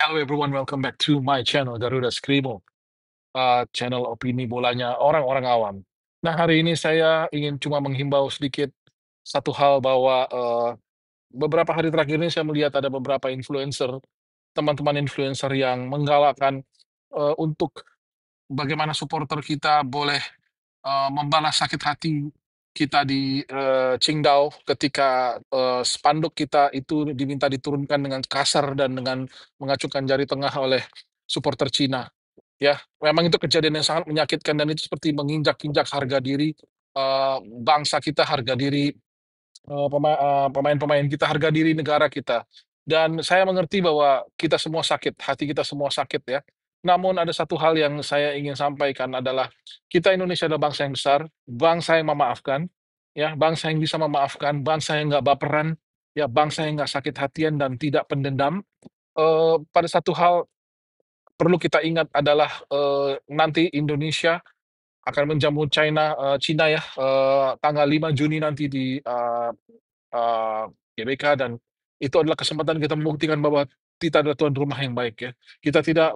Hello everyone, welcome back to my channel Garuda Skrimo, channel opini bolanya orang-orang awam. Nah, hari ini saya ingin cuma menghimbau sedikit satu hal bahwa beberapa hari terakhir ini saya melihat ada beberapa influencer, teman-teman influencer yang menggalakkan untuk bagaimana supporter kita boleh membalas sakit hati kita di Qingdao ketika spanduk kita itu diminta diturunkan dengan kasar dan dengan mengacungkan jari tengah oleh supporter Cina. Ya, memang itu kejadian yang sangat menyakitkan dan itu seperti menginjak-injak harga diri bangsa kita, harga diri pemain-pemain kita, harga diri negara kita. Dan saya mengerti bahwa kita semua sakit, hati kita semua sakit ya. Namun ada satu hal yang saya ingin sampaikan adalah kita Indonesia adalah bangsa yang besar, bangsa yang memaafkan, ya, bangsa yang bisa memaafkan, bangsa yang nggak baperan, ya, bangsa yang nggak sakit hatian dan tidak pendendam. Pada satu hal perlu kita ingat adalah nanti Indonesia akan menjamu Cina ya, tanggal 5 Juni nanti di eee, GBK dan itu adalah kesempatan kita membuktikan bahwa kita adalah tuan rumah yang baik ya.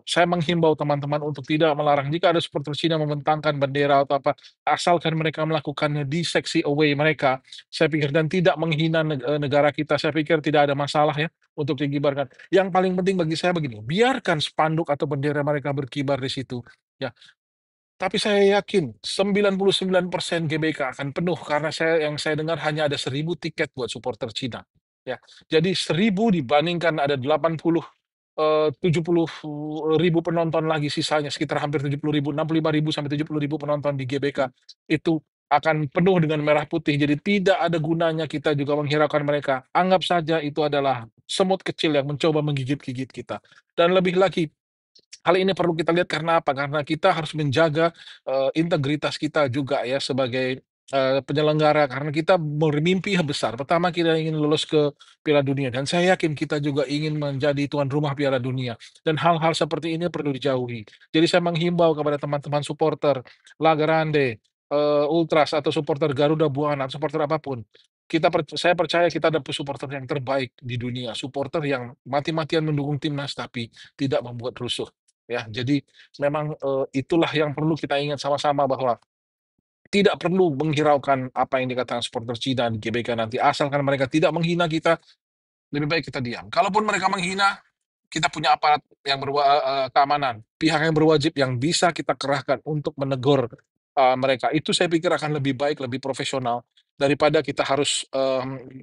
Saya menghimbau teman-teman untuk tidak melarang jika ada supporter Cina membentangkan bendera atau apa, asalkan mereka melakukannya di seksi away mereka, saya pikir dan tidak menghina negara kita, saya pikir tidak ada masalah ya untuk dikibarkan. Yang paling penting bagi saya begini, biarkan spanduk atau bendera mereka berkibar di situ, ya. Tapi saya yakin 99% GBK akan penuh karena yang saya dengar hanya ada 1.000 tiket buat supporter Cina, ya. Jadi 1.000 dibandingkan ada 70.000 penonton lagi sisanya sekitar hampir 70.000, 65.000 sampai 70.000 penonton di GBK, itu akan penuh dengan merah putih. Jadi tidak ada gunanya kita juga menghiraukan mereka. Anggap saja itu adalah semut kecil yang mencoba menggigit-gigit kita. Dan lebih lagi, hal ini perlu kita lihat karena apa? Karena kita harus menjaga, integritas kita juga ya sebagai, penyelenggara karena kita bermimpi besar. Pertama kita ingin lolos ke Piala Dunia dan saya yakin kita juga ingin menjadi tuan rumah Piala Dunia dan hal-hal seperti ini perlu dijauhi. Jadi saya menghimbau kepada teman-teman supporter La Grande, Ultras atau supporter Garuda Buana, supporter apapun, saya percaya kita ada supporter yang terbaik di dunia, supporter yang mati-matian mendukung timnas tapi tidak membuat rusuh. Ya, jadi memang, itulah yang perlu kita ingat sama-sama bahwa tidak perlu menghiraukan apa yang dikatakan supporter Cina di GBK nanti, asalkan mereka tidak menghina kita, lebih baik kita diam. Kalaupun mereka menghina, kita punya aparat yang keamanan, pihak yang berwajib yang bisa kita kerahkan untuk menegur, mereka. Itu saya pikir akan lebih baik, lebih profesional, daripada kita harus,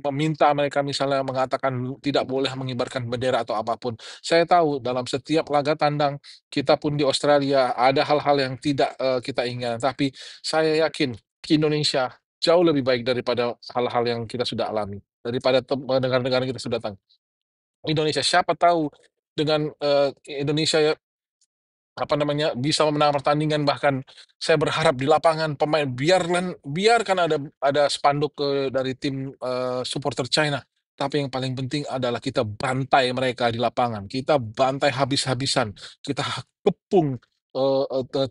meminta mereka misalnya mengatakan tidak boleh mengibarkan bendera atau apapun. Saya tahu dalam setiap laga tandang kita pun di Australia ada hal-hal yang tidak, kita inginkan, tapi saya yakin Indonesia jauh lebih baik daripada hal-hal yang kita sudah alami, daripada negara-negara yang kita sudah datang. Indonesia, siapa tahu dengan, Indonesia ya, apa namanya, bisa memenangkan pertandingan, bahkan saya berharap di lapangan pemain biarkan ada spanduk, dari tim, supporter China, tapi yang paling penting adalah kita bantai mereka di lapangan, kita bantai habis-habisan, kita kepung,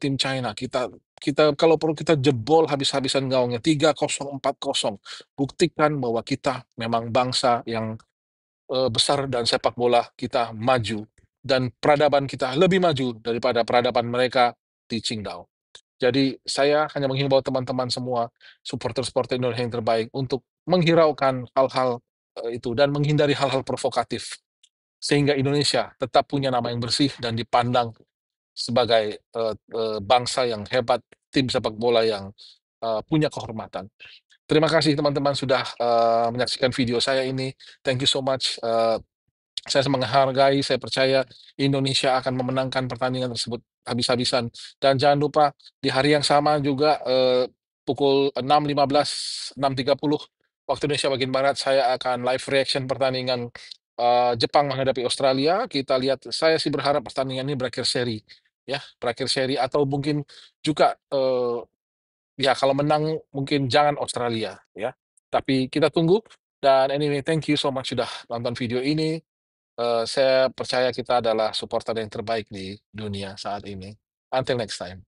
tim China, kita kita kalau perlu kita jebol habis-habisan gawangnya 3-0, 4-0, buktikan bahwa kita memang bangsa yang besar dan sepak bola kita maju dan peradaban kita lebih maju daripada peradaban mereka di Qingdao. Jadi saya hanya menghimbau teman-teman semua, supporter-supporter Indonesia yang terbaik untuk menghiraukan hal-hal, itu dan menghindari hal-hal provokatif, sehingga Indonesia tetap punya nama yang bersih dan dipandang sebagai, bangsa yang hebat, tim sepak bola yang, punya kehormatan. Terima kasih teman-teman sudah, menyaksikan video saya ini. Thank you so much, saya menghargai, saya percaya Indonesia akan memenangkan pertandingan tersebut habis-habisan. Dan jangan lupa di hari yang sama juga pukul 6.15, 6.30 waktu Indonesia bagian Barat, saya akan live reaction pertandingan Jepang menghadapi Australia. Kita lihat, saya sih berharap pertandingan ini berakhir seri, ya, berakhir seri atau mungkin juga ya kalau menang mungkin jangan Australia, ya. Tapi kita tunggu. Dan anyway, thank you so much sudah nonton video ini. Saya percaya kita adalah supporter yang terbaik di dunia saat ini. Until next time.